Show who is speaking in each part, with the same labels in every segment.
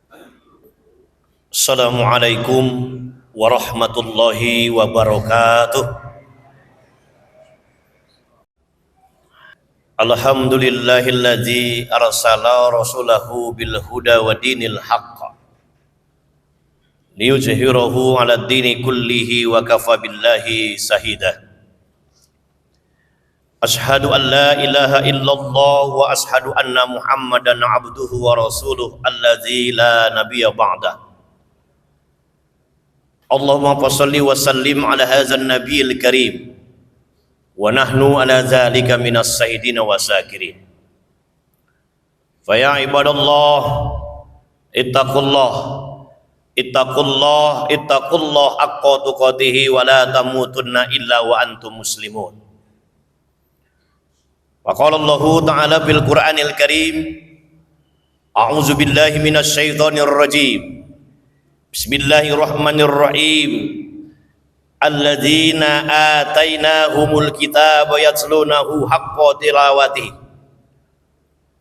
Speaker 1: Assalamualaikum warahmatullahi wabarakatuh. Alhamdulillahilladzi arsala rasulahu bil huda wa dinil haqq liyuzhirahu 'ala ad-dini kullihi wa kafa billahi shahida. Ashhadu an la ilaha illallah wa ashhadu anna Muhammadan 'abduhu wa rasuluhu alladzi la nabiyya ba'dah. Allahumma salli wa sallim ala hadzal nabiyil karim wa nahnu ala dzalika minas syahidin wa syakirin. Fa ya ibadallah ittaqullah haqqa tuqatih wa la tamutunna illa wa antum muslimun. Wa qala Allah ta'ala fil Qur'anil Karim, a'udzu billahi minasy syaithanir rajim. Bismillahirrahmanirrahim. Alladzina atainahumul kitaba yatlunahu haqqa tilawatihi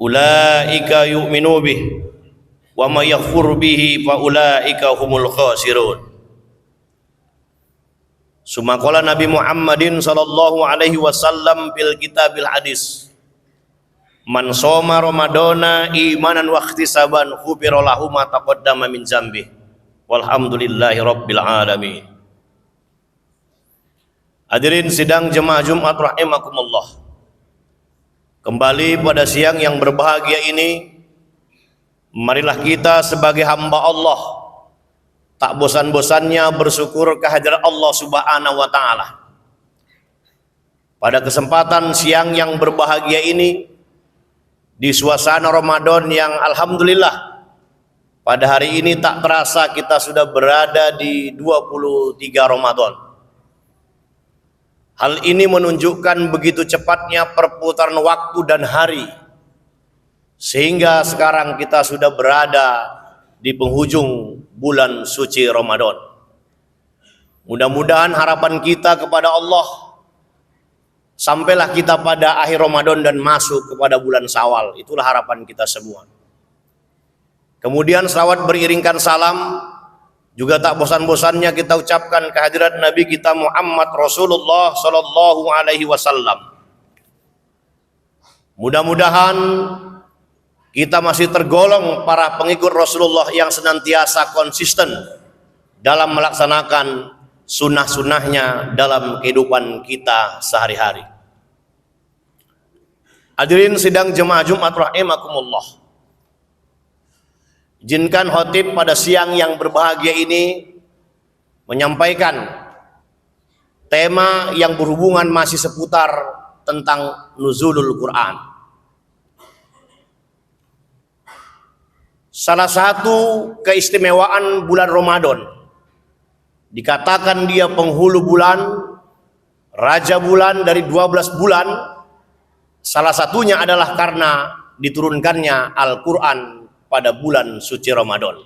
Speaker 1: ulaika yu'minu bihi wa may yakfur bihi fa ulaika humul khasirun. Sumaqala Nabi Muhammadin sallallahu alaihi wasallam fil kitabil hadis, man shoma ramadana imanan wa ihtisaban ghufira lahu ma taqaddama min dzambi walhamdulillahi rabbil alamin. Hadirin sidang jemaah Jumat rahimakumullah, kembali pada siang yang berbahagia ini, marilah kita sebagai hamba Allah tak bosan-bosannya bersyukur kehadiran Allah subhanahu wa ta'ala. Pada kesempatan siang yang berbahagia ini, di suasana Ramadan yang alhamdulillah pada hari ini tak terasa kita sudah berada di 23 Ramadan. Hal ini menunjukkan begitu cepatnya perputaran waktu dan hari, sehingga sekarang kita sudah berada di penghujung bulan suci Ramadan. Mudah-mudahan harapan kita kepada Allah, sampailah kita pada akhir Ramadan dan masuk kepada bulan Syawal. Itulah harapan kita semua. Kemudian selawat beriringkan salam juga tak bosan-bosannya kita ucapkan kehadirat Nabi kita Muhammad Rasulullah sallallahu alaihi wasallam. Mudah-mudahan kita masih tergolong para pengikut Rasulullah yang senantiasa konsisten dalam melaksanakan sunnah-sunnahnya dalam kehidupan kita sehari-hari. Hadirin sidang jemaah Jumat rahimakumullah, izinkan khotib pada siang yang berbahagia ini menyampaikan tema yang berhubungan masih seputar tentang nuzulul Quran. Salah satu keistimewaan bulan Ramadan, dikatakan dia penghulu bulan, raja bulan dari 12 bulan, salah satunya adalah karena diturunkannya Al-Quran pada bulan suci Ramadan.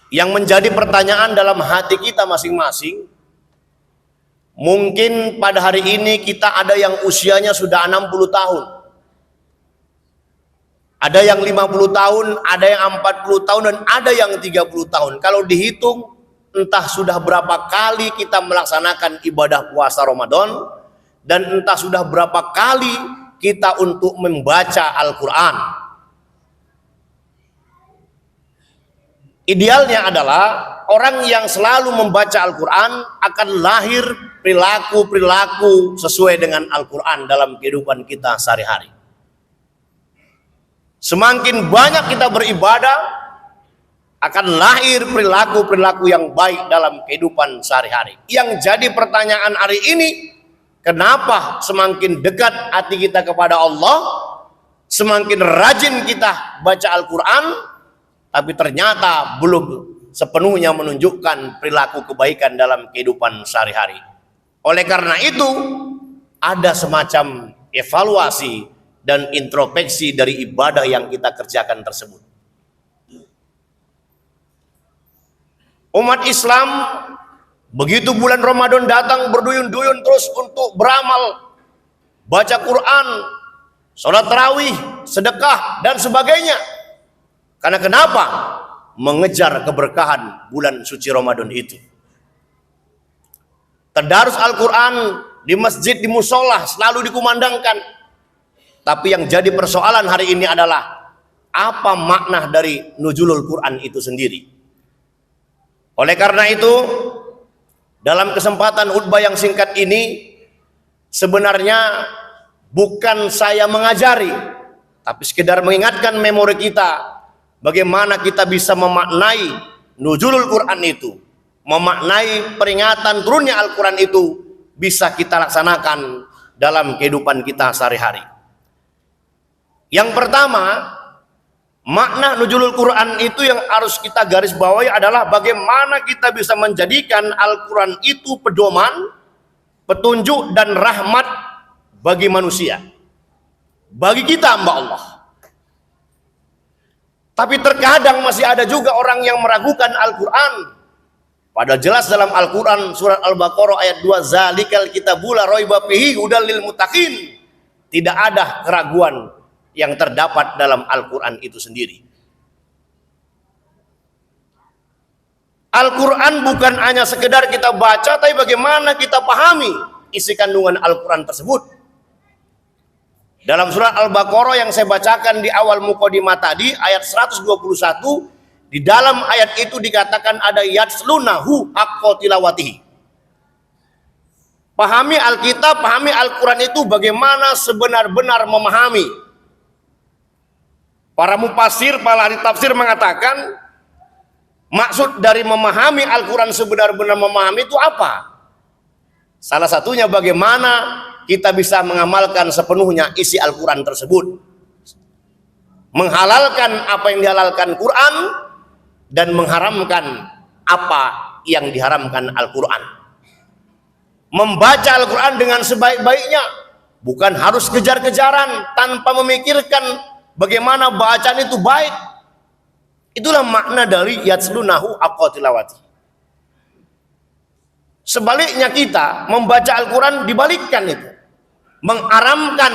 Speaker 1: Yang menjadi pertanyaan dalam hati kita masing-masing, mungkin pada hari ini kita ada yang usianya sudah 60 tahun, ada yang 50 tahun, ada yang 40 tahun, dan ada yang 30 tahun. Kalau dihitung, entah sudah berapa kali kita melaksanakan ibadah puasa Ramadan, dan entah sudah berapa kali kita untuk membaca Al-Quran. Idealnya adalah orang yang selalu membaca Al-Quran akan lahir perilaku-perilaku sesuai dengan Al-Quran dalam kehidupan kita sehari-hari. Semakin banyak kita beribadah, akan lahir perilaku-perilaku yang baik dalam kehidupan sehari-hari. Yang jadi pertanyaan hari ini, kenapa semakin dekat hati kita kepada Allah, semakin rajin kita baca Al-Quran, tapi ternyata belum sepenuhnya menunjukkan perilaku kebaikan dalam kehidupan sehari-hari. Oleh karena itu, ada semacam evaluasi dan introspeksi dari ibadah yang kita kerjakan tersebut. Umat Islam begitu bulan Ramadan datang berduyun-duyun terus untuk beramal, baca Quran, sholat tarawih, sedekah, dan sebagainya. Karena kenapa? Mengejar keberkahan bulan suci Ramadan itu. Tadarus Al-Quran di masjid, di musola selalu dikumandangkan. Tapi yang jadi persoalan hari ini adalah apa makna dari nuzulul Quran itu sendiri. Oleh karena itu, dalam kesempatan khutbah yang singkat ini, sebenarnya bukan saya mengajari, tapi sekedar mengingatkan memori kita bagaimana kita bisa memaknai nuzulul Quran itu, memaknai peringatan turunnya Al-Quran itu bisa kita laksanakan dalam kehidupan kita sehari-hari. Yang pertama, makna nuzulul Quran itu yang harus kita garis bawahi adalah bagaimana kita bisa menjadikan Al-Quran itu pedoman, petunjuk dan rahmat bagi manusia, bagi kita hamba Allah. Tapi terkadang masih ada juga orang yang meragukan Al-Quran. Padahal jelas dalam Al-Quran surat Al-Baqarah ayat 2, zalikal kitabul la raiba fihi hudal lil muttaqin. Tidak ada keraguan yang terdapat dalam Al-Quran itu sendiri. Al-Quran bukan hanya sekedar kita baca, tapi bagaimana kita pahami isi kandungan Al-Quran tersebut. Dalam surat Al-Baqarah yang saya bacakan di awal mukadimah tadi, ayat 121, di dalam ayat itu dikatakan ada yatslunahu haqqa tilawatihi. Pahami Alkitab, pahami Al-Quran itu bagaimana sebenar-benar memahami. Para mufasir, para ahli tafsir mengatakan maksud dari memahami Al-Quran sebenar-benar memahami itu apa? Salah satunya bagaimana kita bisa mengamalkan sepenuhnya isi Al-Quran tersebut. Menghalalkan apa yang dihalalkan Quran dan mengharamkan apa yang diharamkan Al-Quran. Membaca Al-Quran dengan sebaik-baiknya, bukan harus kejar-kejaran tanpa memikirkan bagaimana bacaan itu baik. Itulah makna dari yatslunahu haqqa tilawati. Sebaliknya kita membaca Al-Quran dibalikkan itu. Mengharamkan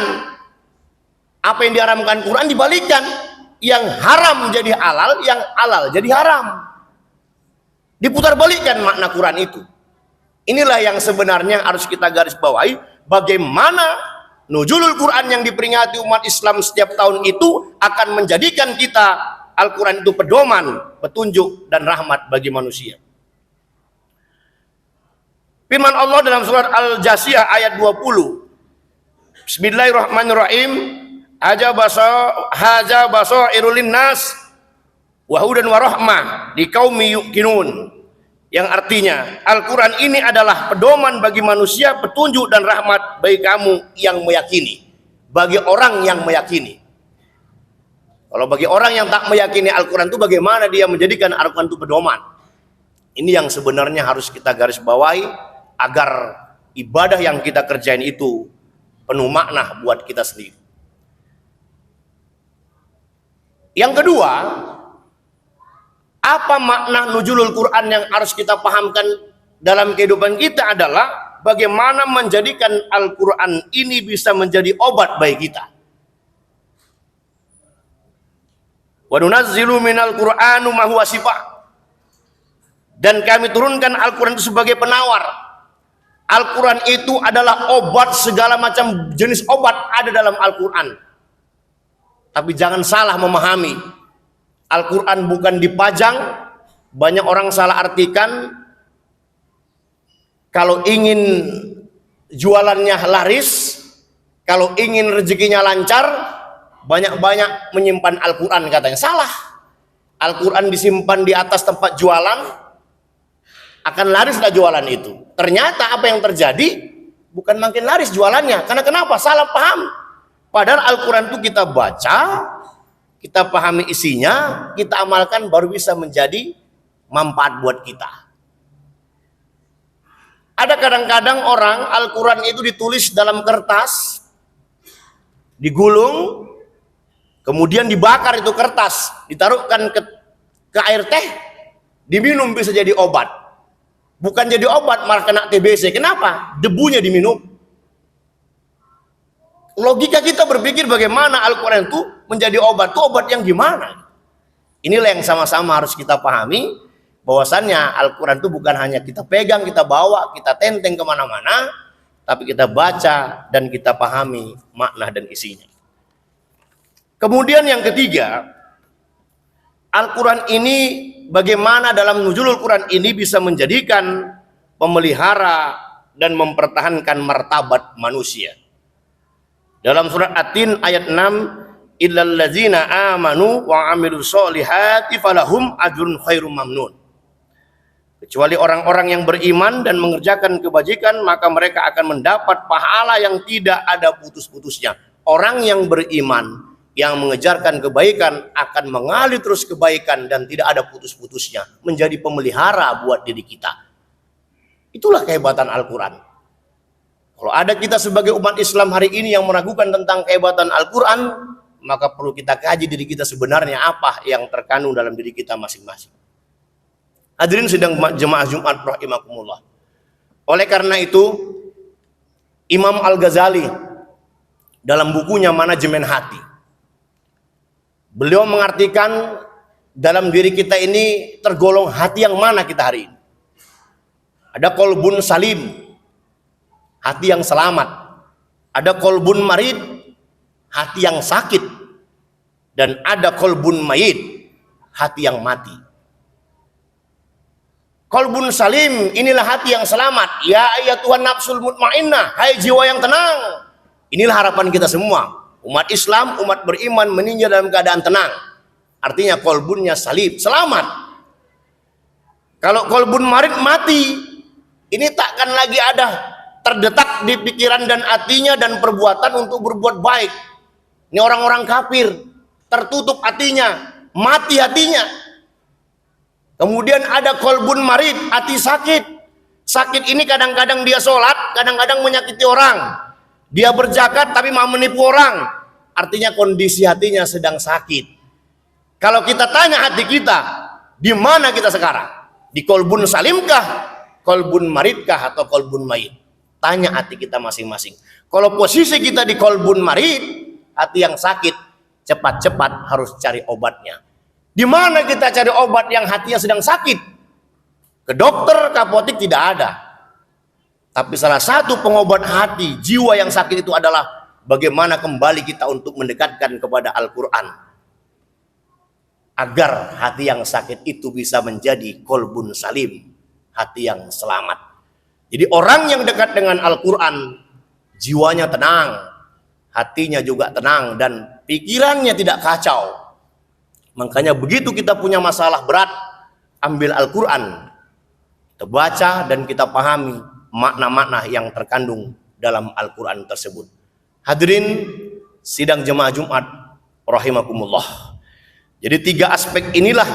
Speaker 1: apa yang diharamkan Quran dibalikkan. Yang haram jadi halal, yang halal jadi haram. Diputar balikkan makna Quran itu. Inilah yang sebenarnya harus kita garis bawahi. Bagaimana nuzulul Quran yang diperingati umat Islam setiap tahun itu akan menjadikan kita Al-Quran itu pedoman, petunjuk dan rahmat bagi manusia. Firman Allah dalam surat Al-Jasiyah ayat 20. Bismillahirrahmanirrahim. Haja basairul linnas wa hudan wa rahmah liqaumi yuqinun. Yang artinya Al-Quran ini adalah pedoman bagi manusia, petunjuk dan rahmat bagi kamu yang meyakini. Bagi orang yang meyakini. Kalau bagi orang yang tak meyakini Al-Quran itu, bagaimana dia menjadikan Al-Quran itu pedoman? Ini yang sebenarnya harus kita garis bawahi agar ibadah yang kita kerjain itu penuh makna buat kita sendiri. Yang kedua, apa makna nuzulul Quran yang harus kita pahamkan dalam kehidupan kita adalah bagaimana menjadikan Al-Quran ini bisa menjadi obat bagi kita. Wa nunazzilu minal Qur'anu ma huwa shifaa. Dan kami turunkan Al-Quran itu sebagai penawar. Al-Quran itu adalah obat, segala macam jenis obat ada dalam Al-Quran. Tapi jangan salah memahami. Al-Quran bukan dipajang. Banyak orang salah artikan. Kalau ingin jualannya laris, kalau ingin rezekinya lancar, banyak-banyak menyimpan Al-Quran katanya. Salah. Al-Quran disimpan di atas tempat jualan, akan larislah jualan itu. Ternyata apa yang terjadi, bukan makin laris jualannya. Karena kenapa? Salah paham. Padahal Al-Quran itu kita baca, kita pahami isinya, kita amalkan, baru bisa menjadi manfaat buat kita. Ada kadang-kadang orang Al-Quran itu ditulis dalam kertas, digulung, kemudian dibakar itu kertas, ditaruhkan ke air teh, diminum bisa jadi obat. Bukan jadi obat, malah kena TBC. Kenapa? Debunya diminum. Logika kita berpikir bagaimana Al-Quran itu menjadi obat. Itu obat yang gimana? Inilah yang sama-sama harus kita pahami, bahwasannya Al-Quran itu bukan hanya kita pegang, kita bawa, kita tenteng kemana-mana, tapi kita baca dan kita pahami makna dan isinya. Kemudian yang ketiga, Al-Quran ini bagaimana dalam nuzulul Quran ini bisa menjadikan pemelihara dan mempertahankan martabat manusia. Dalam surat At-Tin ayat 6, illal ladzina amanu wa amilus solihati falahum ajrun khairum mamnun. Kecuali orang-orang yang beriman dan mengerjakan kebajikan, maka mereka akan mendapat pahala yang tidak ada putus-putusnya. Orang yang beriman, yang mengejarkan kebaikan, akan mengalir terus kebaikan dan tidak ada putus-putusnya, menjadi pemelihara buat diri kita. Itulah kehebatan Al-Quran. Kalau ada kita sebagai umat Islam hari ini yang meragukan tentang kehebatan Al-Quran, maka perlu kita kaji diri kita sebenarnya apa yang terkandung dalam diri kita masing-masing. Hadirin sidang jemaah Jumat rahimakumullah. Oleh karena itu, Imam Al-Ghazali dalam bukunya Manajemen Hati, beliau mengartikan dalam diri kita ini tergolong hati yang mana kita hari ini. Ada kolbun salim, hati yang selamat. Ada kolbun marid, hati yang sakit. Dan ada kolbun mayit, hati yang mati. Kolbun salim, inilah hati yang selamat. Ya ayyatuhan nafsul mutmainnah, hai jiwa yang tenang. Inilah harapan kita semua. Umat Islam, umat beriman meninggal dalam keadaan tenang. Artinya kolbunnya salim, selamat. Kalau kolbun marid mati, ini takkan lagi ada terdetak di pikiran dan hatinya dan perbuatan untuk berbuat baik. Ini orang-orang kafir, tertutup hatinya, mati hatinya. Kemudian ada kolbun marid, hati sakit. Sakit ini kadang-kadang dia sholat, kadang-kadang menyakiti orang. Dia berzakat tapi mau menipu orang. Artinya kondisi hatinya sedang sakit. Kalau kita tanya hati kita, di mana kita sekarang? Di kolbun salimkah? Kolbun maridkah atau kolbun mayit? Tanya hati kita masing-masing. Kalau posisi kita di kolbun marid, hati yang sakit, cepat-cepat harus cari obatnya. Di mana kita cari obat yang hatinya sedang sakit? Ke dokter, ke apotek tidak ada. Tapi salah satu pengobat hati, jiwa yang sakit itu adalah bagaimana kembali kita untuk mendekatkan kepada Al-Quran. Agar hati yang sakit itu bisa menjadi kolbun salim, hati yang selamat. Jadi orang yang dekat dengan Al-Quran, jiwanya tenang, hatinya juga tenang, dan pikirannya tidak kacau. Makanya begitu kita punya masalah berat, ambil Al-Quran, kita baca dan kita pahami makna-makna yang terkandung dalam Al-Quran tersebut. Hadirin sidang jemaah Jumat rahimakumullah. Jadi 3 aspek inilah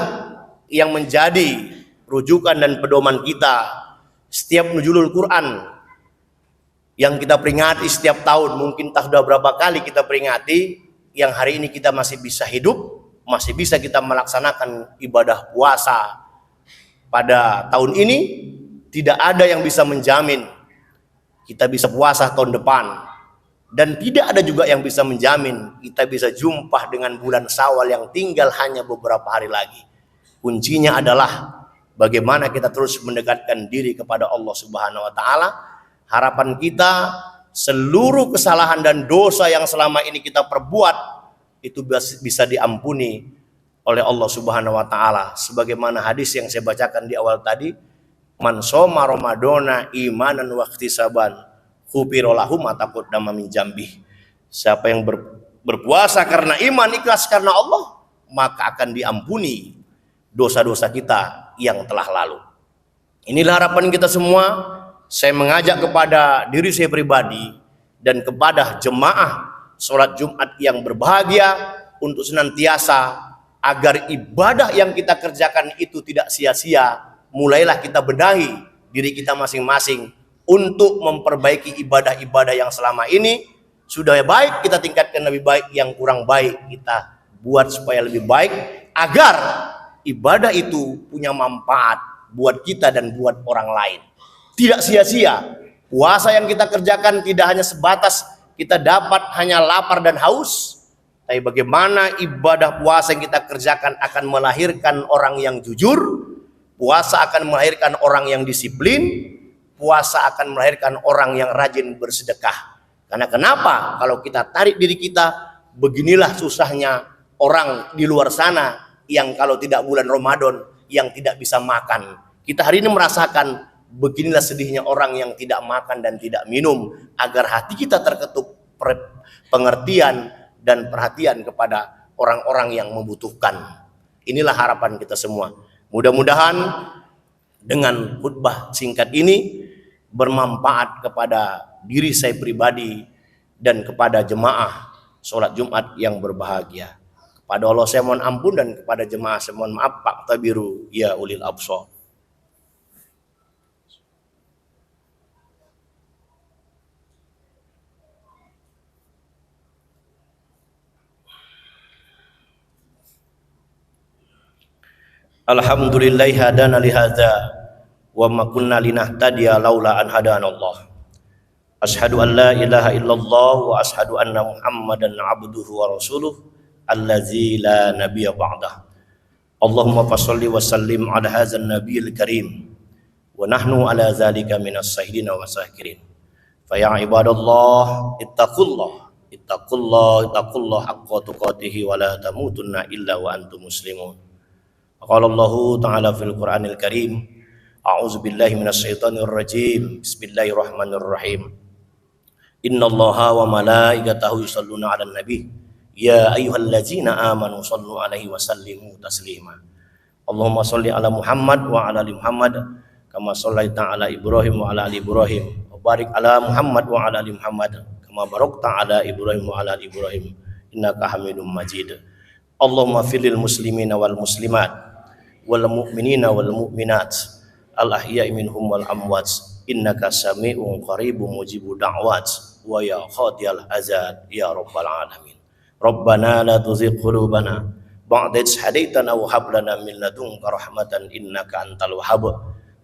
Speaker 1: yang menjadi rujukan dan pedoman kita setiap nuzulul Quran yang kita peringati setiap tahun. Mungkin tak sudah berapa kali kita peringati, yang hari ini kita masih bisa hidup, masih bisa kita melaksanakan ibadah puasa pada tahun ini. Tidak ada yang bisa menjamin kita bisa puasa tahun depan, dan tidak ada juga yang bisa menjamin kita bisa jumpa dengan bulan Syawal yang tinggal hanya beberapa hari lagi. Kuncinya adalah bagaimana kita terus mendekatkan diri kepada Allah Subhanahu wa taala. Harapan kita seluruh kesalahan dan dosa yang selama ini kita perbuat itu bisa diampuni oleh Allah Subhanahu wa taala. Sebagaimana hadis yang saya bacakan di awal tadi, man shoma ramadhana imanan wa ihtisaban ghufira lahu ma taqaddama min dzambi. Siapa yang berpuasa karena iman, ikhlas karena Allah, maka akan diampuni dosa-dosa kita yang telah lalu. Inilah harapan kita semua. Saya mengajak kepada diri saya pribadi dan kepada jemaah sholat Jumat yang berbahagia untuk senantiasa agar ibadah yang kita kerjakan itu tidak sia-sia. Mulailah kita benahi diri kita masing-masing untuk memperbaiki ibadah-ibadah yang selama ini sudah baik, kita tingkatkan lebih baik, yang kurang baik kita buat supaya lebih baik, agar ibadah itu punya manfaat buat kita dan buat orang lain. Tidak sia-sia. Puasa yang kita kerjakan tidak hanya sebatas kita dapat hanya lapar dan haus, Tapi bagaimana ibadah puasa yang kita kerjakan akan melahirkan orang yang jujur, puasa akan melahirkan orang yang disiplin, puasa akan melahirkan orang yang rajin bersedekah. Karena kenapa? Kalau kita tarik diri kita, beginilah susahnya orang di luar sana yang kalau tidak bulan Ramadan yang tidak bisa makan. Kita hari ini merasakan beginilah sedihnya orang yang tidak makan dan tidak minum, agar hati kita terketuk pengertian dan perhatian kepada orang-orang yang membutuhkan. Inilah harapan kita semua. Mudah-mudahan dengan khutbah singkat ini bermanfaat kepada diri saya pribadi dan kepada jemaah sholat Jumat yang berbahagia. Kepada Allah saya mohon ampun dan kepada jemaah saya mohon maaf. Pak Tabiru ya ulil absar. Alhamdulillah hadana li hadza wa ma kunna linahtadiya laula an hadanallah. Asyhadu an la ilaha illallah wa asyhadu anna Muhammadan abduhu wa rasuluh allazi la nabiyya ba'dah. Allahumma fasholli wa sallim ala hadzal nabiyil karim wa nahnu ala zalika minas syahidin wa syakirin. Fa ya ibadallah ittaqullah haqqa tuqatih wa la tamutunna illa wa antum muslimun. Qala Allah Ta'ala fil Qur'anil Karim, a'udzu billahi minasy syaithanir rajim. Bismillahirrahmanirrahim. Innallaha wa malaikatahu yusholluna 'alan nabi. Ya ayyuhallazina amanu shallu 'alaihi wa sallimu taslima. Allahumma shalli 'ala Muhammad wa 'ala ali Muhammad kama shallaita 'ala Ibrahim wa 'ala ali Ibrahim. Wa barik 'ala Muhammad wa 'ala ali Muhammad kama barakta 'ala Ibrahim wa 'ala ali Ibrahim. Innaka Hamidum Majid. Allahumma filil muslimina wal muslimat wal mu'minina wal mu'minat al ahya'i minhum wal amwat innaka sami'un qaribun mujibud da'wat wa ya qadiyal azad ya rabbal alamin. Rabbana la tuzigh qulubana ba'da idh hadaitana wa hab lana min ladunka rahmatan innaka antal wahhab.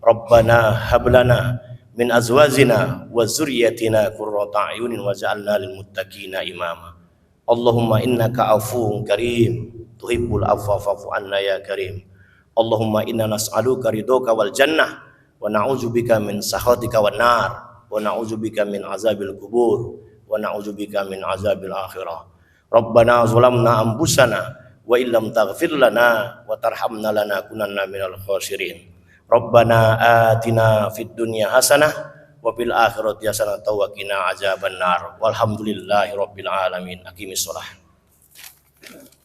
Speaker 1: Rabbana hab lana min azwajina wa dzurriyyatina qurrata a'yunin waj'alna lil muttaqina imama. Allahumma innaka afuwun karim tuhibbul afwa fa'fu anna ya karim. Allahumma inna nas'aluka ridhoka wal jannah wa na'udzubika min sakhatika wan nar wa na'udzubika min azabil kubur wa na'udzubika min azabil akhirah. Rabbana zalamna anfusana wa illam taghfir lana wa tarhamna lanakunanna minal khasirin. Rabbana atina fid dunya hasanah wa fil akhirati hasanah wa qina azabannar. Walhamdulillahi rabbil alamin. Aqimissalah.